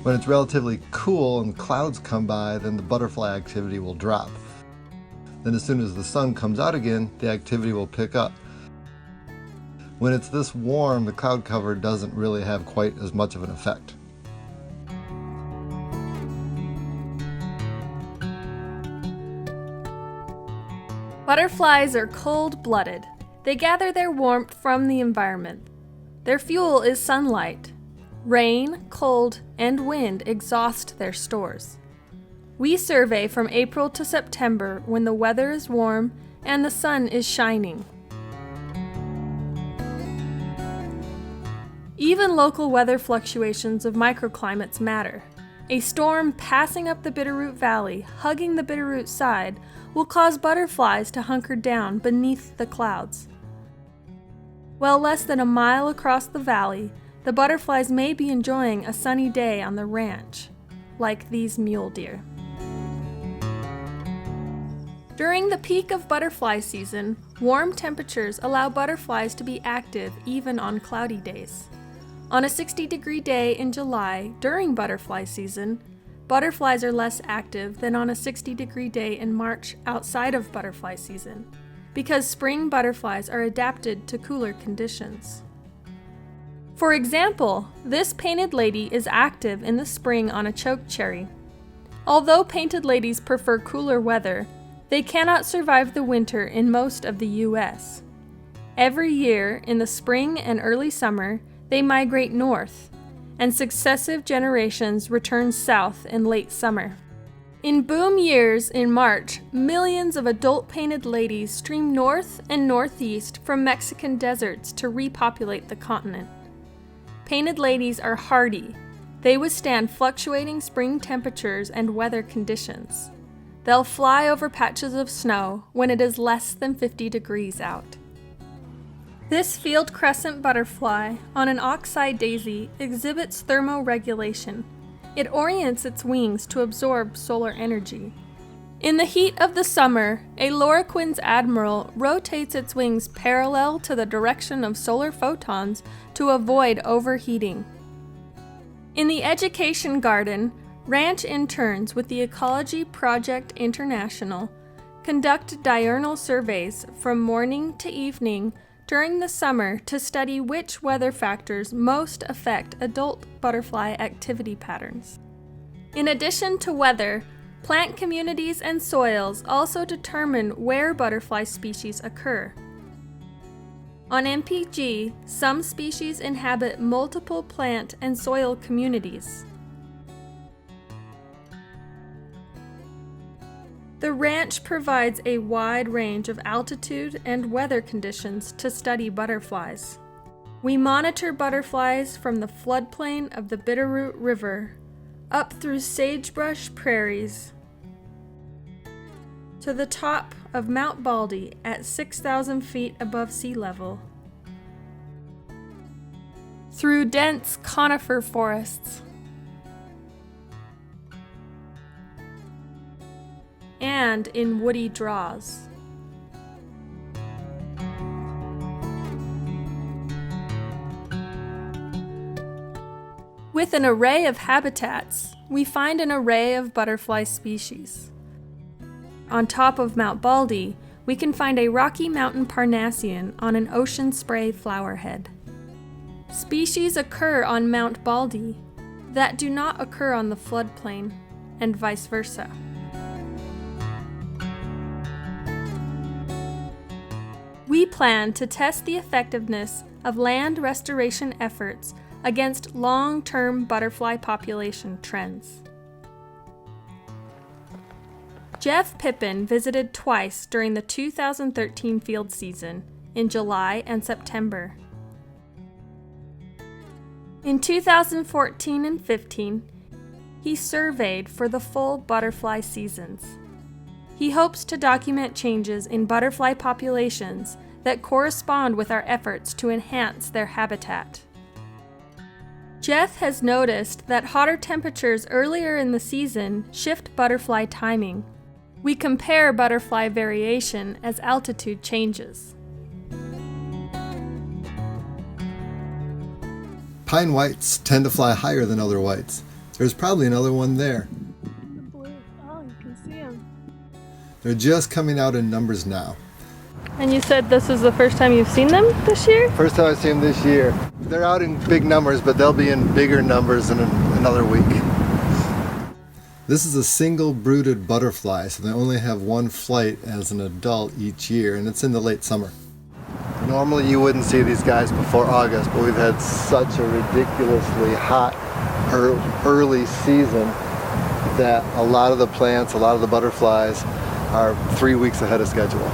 When it's relatively cool and clouds come by, then the butterfly activity will drop. Then as soon as the sun comes out again, the activity will pick up. When it's this warm, the cloud cover doesn't really have quite as much of an effect. Butterflies are cold-blooded. They gather their warmth from the environment. Their fuel is sunlight. Rain, cold, and wind exhaust their stores. We survey from April to September when the weather is warm and the sun is shining. Even local weather fluctuations of microclimates matter. A storm passing up the Bitterroot Valley, hugging the Bitterroot side, will cause butterflies to hunker down beneath the clouds. Well less than a mile across the valley, the butterflies may be enjoying a sunny day on the ranch, like these mule deer. During the peak of butterfly season, warm temperatures allow butterflies to be active even on cloudy days. On a 60-degree day in July, during butterfly season, butterflies are less active than on a 60-degree day in March outside of butterfly season, because spring butterflies are adapted to cooler conditions. For example, this painted lady is active in the spring on a chokecherry. Although painted ladies prefer cooler weather, they cannot survive the winter in most of the U.S. Every year, in the spring and early summer, they migrate north, and successive generations return south in late summer. In boom years in March, millions of adult painted ladies stream north and northeast from Mexican deserts to repopulate the continent. Painted ladies are hardy. They withstand fluctuating spring temperatures and weather conditions. They'll fly over patches of snow when it is less than 50 degrees out. This field crescent butterfly on an oxeye daisy exhibits thermoregulation. It orients its wings to absorb solar energy. In the heat of the summer, a lorikeet's admiral rotates its wings parallel to the direction of solar photons to avoid overheating. In the education garden, ranch interns with the Ecology Project International conduct diurnal surveys from morning to evening during the summer to study which weather factors most affect adult butterfly activity patterns. In addition to weather, plant communities and soils also determine where butterfly species occur. On MPG, some species inhabit multiple plant and soil communities. The ranch provides a wide range of altitude and weather conditions to study butterflies. We monitor butterflies from the floodplain of the Bitterroot River up through sagebrush prairies to the top of Mount Baldy at 6,000 feet above sea level, through dense conifer forests, and in woody draws. With an array of habitats, we find an array of butterfly species. On top of Mount Baldy, we can find a Rocky Mountain Parnassian on an ocean spray flowerhead. Species occur on Mount Baldy that do not occur on the floodplain, and vice versa. We plan to test the effectiveness of land restoration efforts against long-term butterfly population trends. Jeff Pippen visited twice during the 2013 field season, in July and September. In 2014 and 15, he surveyed for the full butterfly seasons. He hopes to document changes in butterfly populations that correspond with our efforts to enhance their habitat. Jeff has noticed that hotter temperatures earlier in the season shift butterfly timing. We compare butterfly variation as altitude changes. Pine whites tend to fly higher than other whites. There's probably another one there. The blue. Oh, you can see them. They're just coming out in numbers now. And you said this is the first time you've seen them this year? First time I've seen them this year. They're out in big numbers, but they'll be in bigger numbers in another week. This is a single brooded butterfly, so they only have one flight as an adult each year, and it's in the late summer. Normally you wouldn't see these guys before August, but we've had such a ridiculously hot early season that a lot of the plants, a lot of the butterflies are 3 weeks ahead of schedule.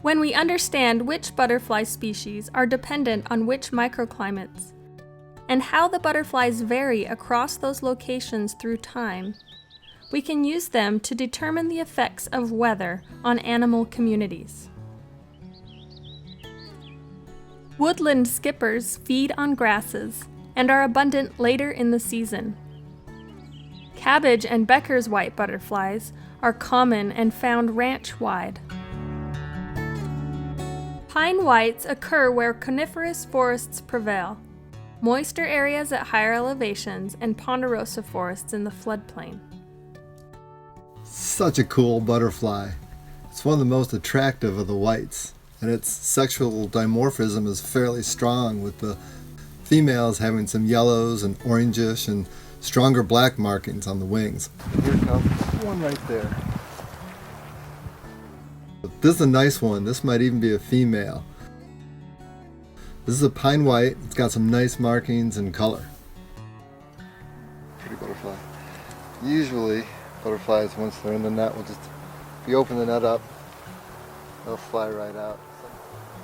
When we understand which butterfly species are dependent on which microclimates, and how the butterflies vary across those locations through time, we can use them to determine the effects of weather on animal communities. Woodland skippers feed on grasses and are abundant later in the season. Cabbage and Becker's white butterflies are common and found ranch-wide. Pine whites occur where coniferous forests prevail, moister areas at higher elevations, and ponderosa forests in the floodplain. Such a cool butterfly. It's one of the most attractive of the whites, and its sexual dimorphism is fairly strong, with the females having some yellows and orangish and stronger black markings on the wings. Here comes one right there. This is a nice one. This might even be a female. This is a pine white. It's got some nice markings and color. Pretty butterfly. Usually butterflies, once they're in the net, will just, if you open the net up, they'll fly right out.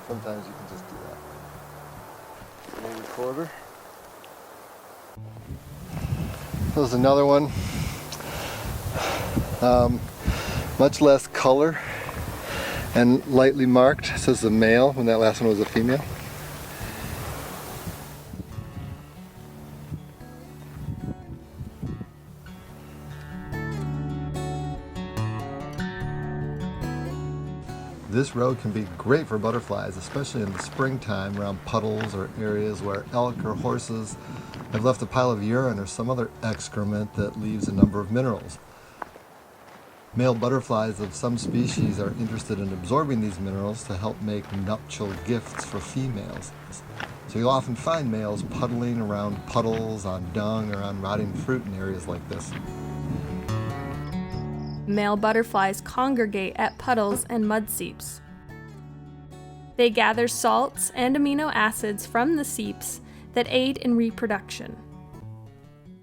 Sometimes you can just do that. Maybe quarter. There's another one. Much less color and lightly marked. It says a male when that last one was a female. This road can be great for butterflies, especially in the springtime around puddles or areas where elk or horses have left a pile of urine or some other excrement that leaves a number of minerals. Male butterflies of some species are interested in absorbing these minerals to help make nuptial gifts for females. So you'll often find males puddling around puddles, on dung, or on rotting fruit in areas like this. Male butterflies congregate at puddles and mud seeps. They gather salts and amino acids from the seeps that aid in reproduction.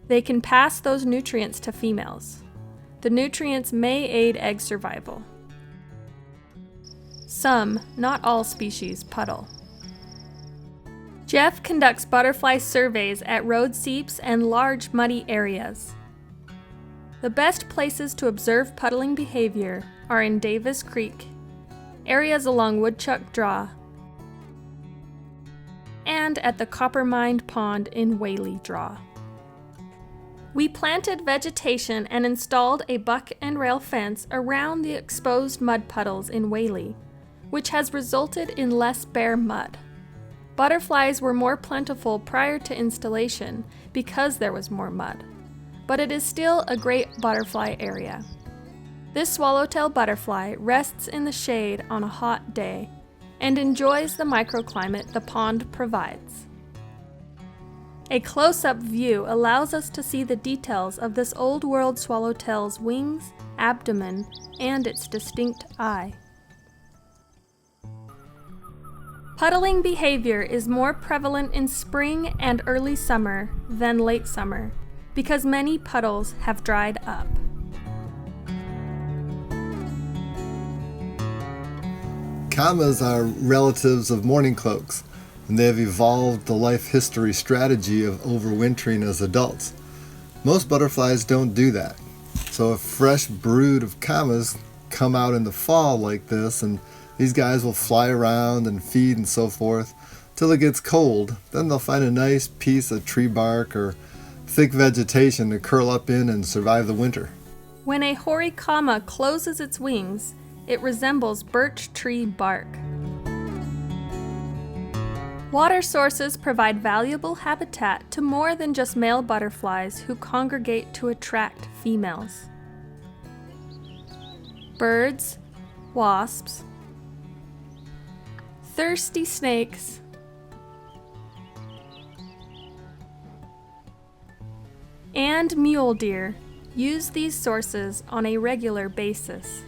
They can pass those nutrients to females. The nutrients may aid egg survival. Some, not all species, puddle. Jeff conducts butterfly surveys at road seeps and large muddy areas. The best places to observe puddling behavior are in Davis Creek, areas along Woodchuck Draw, and at the Coppermined Pond in Whaley Draw. We planted vegetation and installed a buck and rail fence around the exposed mud puddles in Whaley, which has resulted in less bare mud. Butterflies were more plentiful prior to installation because there was more mud, but it is still a great butterfly area. This swallowtail butterfly rests in the shade on a hot day and enjoys the microclimate the pond provides. A close-up view allows us to see the details of this old world swallowtail's wings, abdomen, and its distinct eye. Puddling behavior is more prevalent in spring and early summer than late summer, because many puddles have dried up. Commas are relatives of mourning cloaks, and they have evolved the life history strategy of overwintering as adults. Most butterflies don't do that. So a fresh brood of commas come out in the fall like this, and these guys will fly around and feed and so forth till it gets cold. Then they'll find a nice piece of tree bark or thick vegetation to curl up in and survive the winter. When a hoary comma closes its wings, it resembles birch tree bark. Water sources provide valuable habitat to more than just male butterflies who congregate to attract females. Birds, wasps, thirsty snakes, and mule deer use these sources on a regular basis.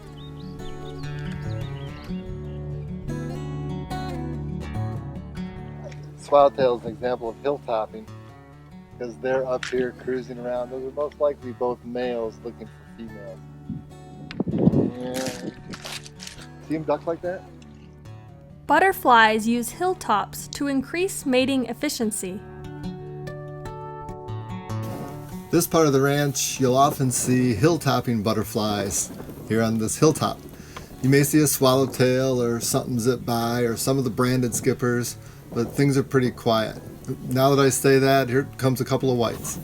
Swallowtail is an example of hilltopping because they're up here cruising around. Those are most likely both males looking for females. Yeah. See them duck like that? Butterflies use hilltops to increase mating efficiency. This part of the ranch, you'll often see hilltopping butterflies here on this hilltop. You may see a swallowtail or something zip by, or some of the branded skippers, but things are pretty quiet. Now that I say that, here comes a couple of whites.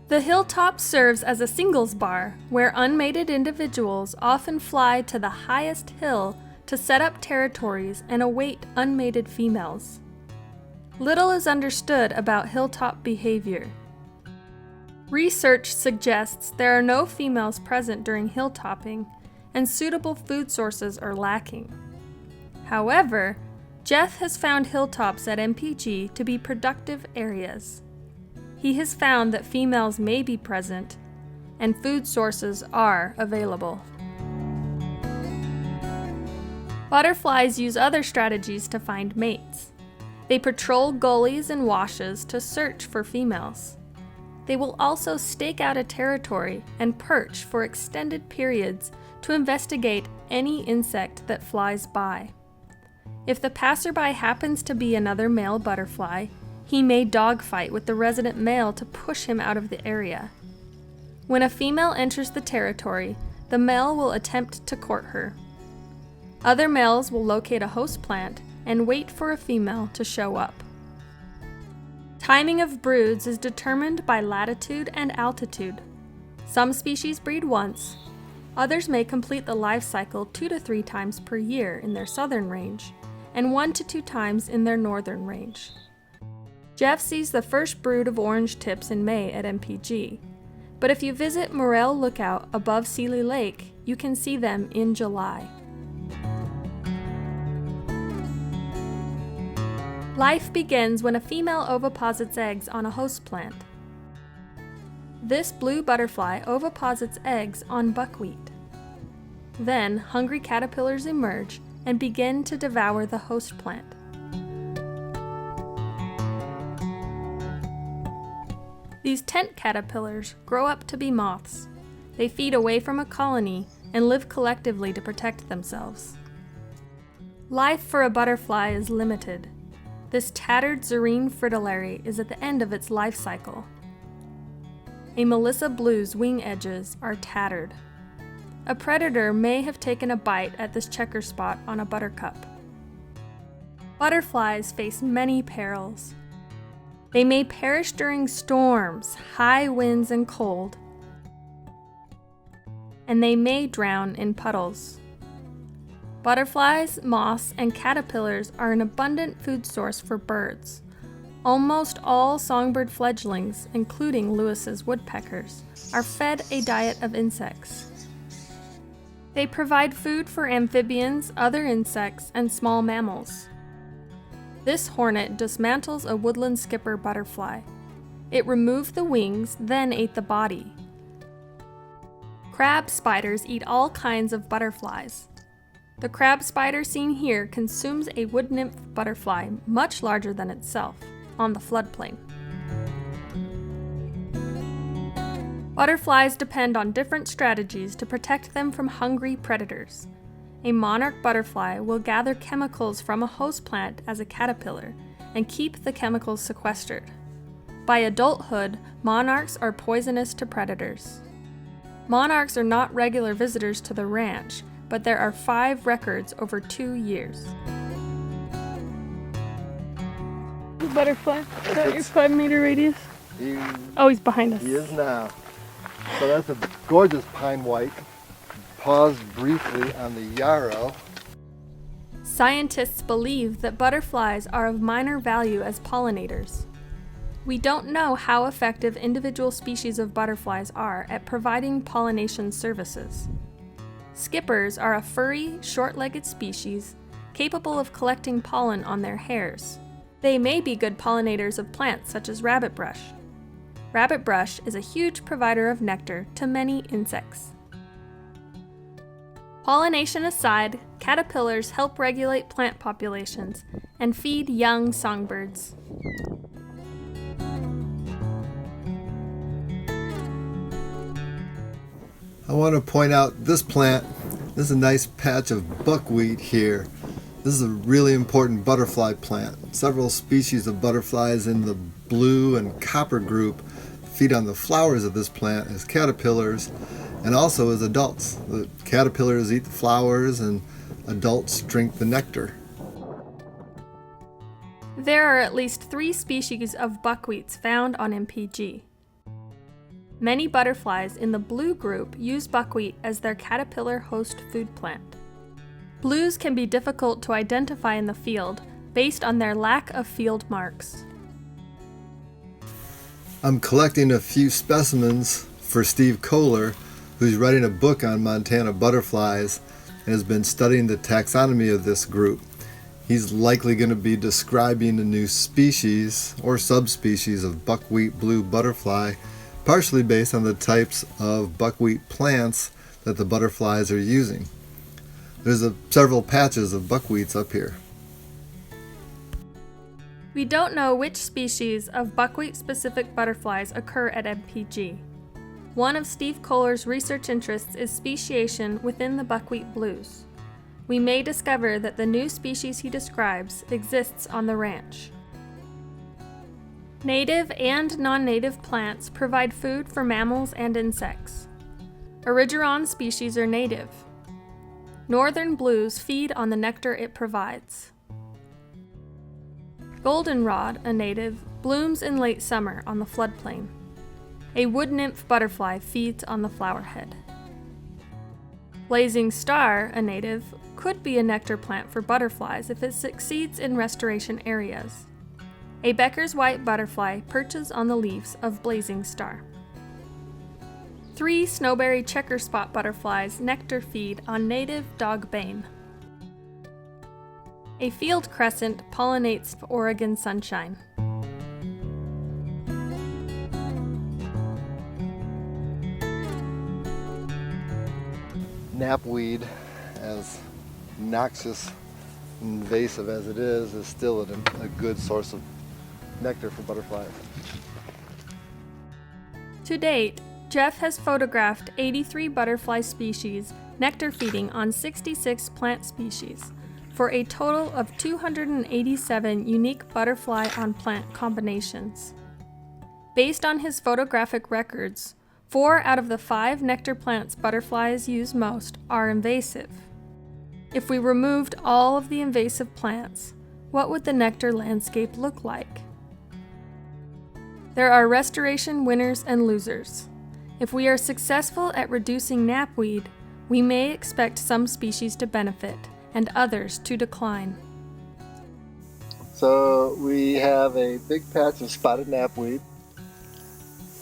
The hilltop serves as a singles bar, where unmated individuals often fly to the highest hill to set up territories and await unmated females. Little is understood about hilltop behavior. Research suggests there are no females present during hilltopping, and suitable food sources are lacking. However, Jeff has found hilltops at MPG to be productive areas. He has found that females may be present, and food sources are available. Butterflies use other strategies to find mates. They patrol gullies and washes to search for females. They will also stake out a territory and perch for extended periods to investigate any insect that flies by. If the passerby happens to be another male butterfly, he may dogfight with the resident male to push him out of the area. When a female enters the territory, the male will attempt to court her. Other males will locate a host plant and wait for a female to show up. Timing of broods is determined by latitude and altitude. Some species breed once. Others may complete the life cycle 2 to 3 times per year in their southern range, and 1 to 2 times in their northern range. Jeff sees the first brood of orange tips in May at MPG, but if you visit Morel Lookout above Seeley Lake, you can see them in July. Life begins when a female oviposits eggs on a host plant. This blue butterfly oviposits eggs on buckwheat. Then, hungry caterpillars emerge and begin to devour the host plant. These tent caterpillars grow up to be moths. They feed away from a colony and live collectively to protect themselves. Life for a butterfly is limited. This tattered Zerine fritillary is at the end of its life cycle. A Melissa Blue's wing edges are tattered. A predator may have taken a bite at this checker spot on a buttercup. Butterflies face many perils. They may perish during storms, high winds, and cold, and they may drown in puddles. Butterflies, moths, and caterpillars are an abundant food source for birds. Almost all songbird fledglings, including Lewis's woodpeckers, are fed a diet of insects. They provide food for amphibians, other insects, and small mammals. This hornet dismantles a woodland skipper butterfly. It removed the wings, then ate the body. Crab spiders eat all kinds of butterflies. The crab spider seen here consumes a wood nymph butterfly much larger than itself on the floodplain. Butterflies depend on different strategies to protect them from hungry predators. A monarch butterfly will gather chemicals from a host plant as a caterpillar and keep the chemicals sequestered. By adulthood, monarchs are poisonous to predators. Monarchs are not regular visitors to the ranch, but there are 5 records over 2 years. Butterfly, is that your 5-meter radius? Oh, he's behind us. He is now. So that's a gorgeous pine white. Paused briefly on the yarrow. Scientists believe that butterflies are of minor value as pollinators. We don't know how effective individual species of butterflies are at providing pollination services. Skippers are a furry, short-legged species capable of collecting pollen on their hairs. They may be good pollinators of plants such as rabbitbrush. Rabbitbrush is a huge provider of nectar to many insects. Pollination aside, caterpillars help regulate plant populations and feed young songbirds. I want to point out this plant. This is a nice patch of buckwheat here. This is a really important butterfly plant. Several species of butterflies in the blue and copper group feed on the flowers of this plant as caterpillars and also as adults. The caterpillars eat the flowers and adults drink the nectar. There are at least 3 species of buckwheats found on MPG. Many butterflies in the blue group use buckwheat as their caterpillar host food plant. Blues can be difficult to identify in the field based on their lack of field marks. I'm collecting a few specimens for Steve Kohler, who's writing a book on Montana butterflies and has been studying the taxonomy of this group. He's likely going to be describing a new species or subspecies of buckwheat blue butterfly, partially based on the types of buckwheat plants that the butterflies are using. There's several patches of buckwheats up here. We don't know which species of buckwheat-specific butterflies occur at MPG. One of Steve Kohler's research interests is speciation within the buckwheat blues. We may discover that the new species he describes exists on the ranch. Native and non-native plants provide food for mammals and insects. Erigeron species are native. Northern blues feed on the nectar it provides. Goldenrod, a native, blooms in late summer on the floodplain. A wood nymph butterfly feeds on the flowerhead. Blazing star, a native, could be a nectar plant for butterflies if it succeeds in restoration areas. A Becker's white butterfly perches on the leaves of blazing star. 3 snowberry checker spot butterflies nectar feed on native dogbane. A field crescent pollinates Oregon sunshine. Knapweed, as noxious and invasive as it is still a good source of nectar for butterflies. To date, Jeff has photographed 83 butterfly species nectar feeding on 66 plant species, for a total of 287 unique butterfly on plant combinations. Based on his photographic records, 4 out of the 5 nectar plants butterflies use most are invasive. If we removed all of the invasive plants, what would the nectar landscape look like? There are restoration winners and losers. If we are successful at reducing knapweed, we may expect some species to benefit and others to decline. So we have a big patch of spotted knapweed,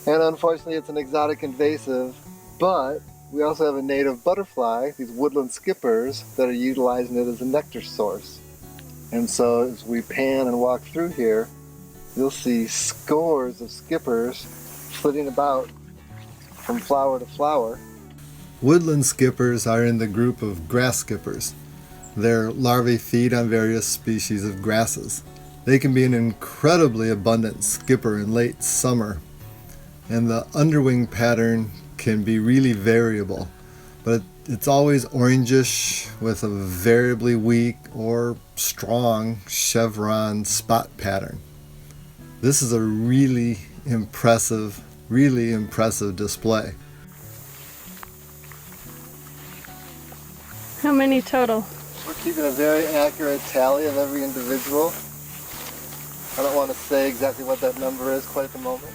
and unfortunately it's an exotic invasive, but we also have a native butterfly, these woodland skippers, that are utilizing it as a nectar source. And so as we pan and walk through here, you'll see scores of skippers flitting about from flower to flower. Woodland skippers are in the group of grass skippers. Their larvae feed on various species of grasses. They can be an incredibly abundant skipper in late summer, and the underwing pattern can be really variable, but it's always orangish with a variably weak or strong chevron spot pattern. This is a really impressive display. How many total? We're keeping a very accurate tally of every individual. I don't want to say exactly what that number is quite at the moment.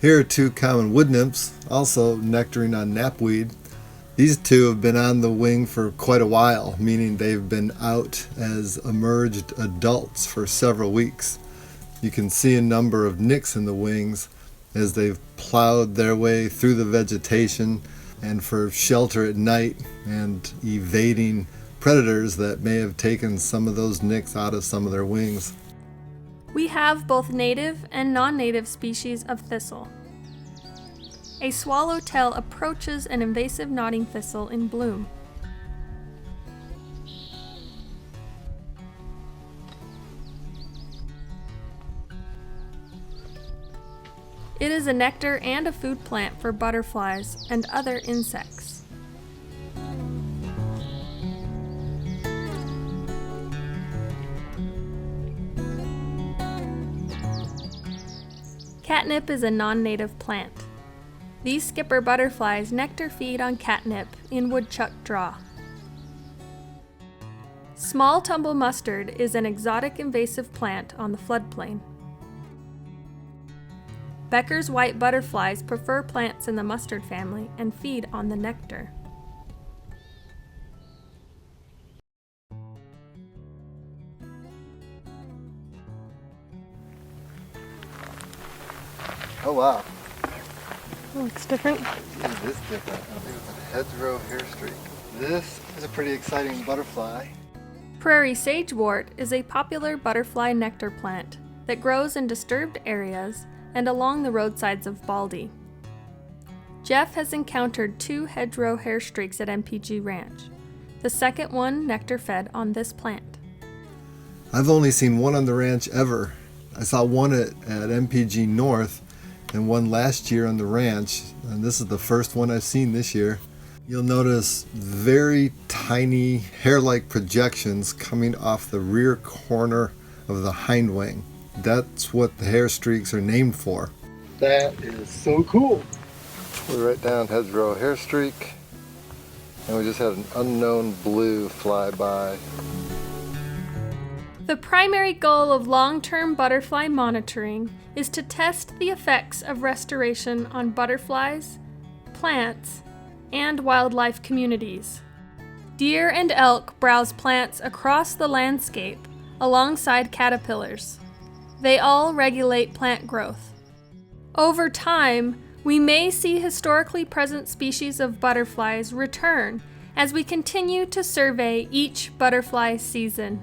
Here are 2 common wood nymphs, also nectaring on knapweed. These two have been on the wing for quite a while, meaning they've been out as emerged adults for several weeks. You can see a number of nicks in the wings as they've plowed their way through the vegetation and for shelter at night and evading predators that may have taken some of those nicks out of some of their wings. We have both native and non-native species of thistle. A swallowtail approaches an invasive nodding thistle in bloom. It is a nectar and a food plant for butterflies and other insects. Catnip is a non-native plant. These skipper butterflies nectar feed on catnip in woodchuck draw. Small tumble mustard is an exotic invasive plant on the floodplain. Becker's white butterflies prefer plants in the mustard family and feed on the nectar. Oh wow. Looks different. It is different. I think it's a hedgerow hair streak. This is a pretty exciting butterfly. Prairie sagewort is a popular butterfly nectar plant that grows in disturbed areas and along the roadsides of Baldy. Jeff has encountered 2 hedgerow hair streaks at MPG Ranch, the second one nectar fed on this plant. I've only seen one on the ranch ever. I saw one at MPG North and one last year on the ranch, and this is the first one I've seen this year. You'll notice very tiny hair-like projections coming off the rear corner of the hind wing. That's what the hair streaks are named for. That is so cool. We write down hedgerow hair streak, and we just had an unknown blue fly by. The primary goal of long-term butterfly monitoring is to test the effects of restoration on butterflies, plants, and wildlife communities. Deer and elk browse plants across the landscape alongside caterpillars. They all regulate plant growth. Over time, we may see historically present species of butterflies return as we continue to survey each butterfly season.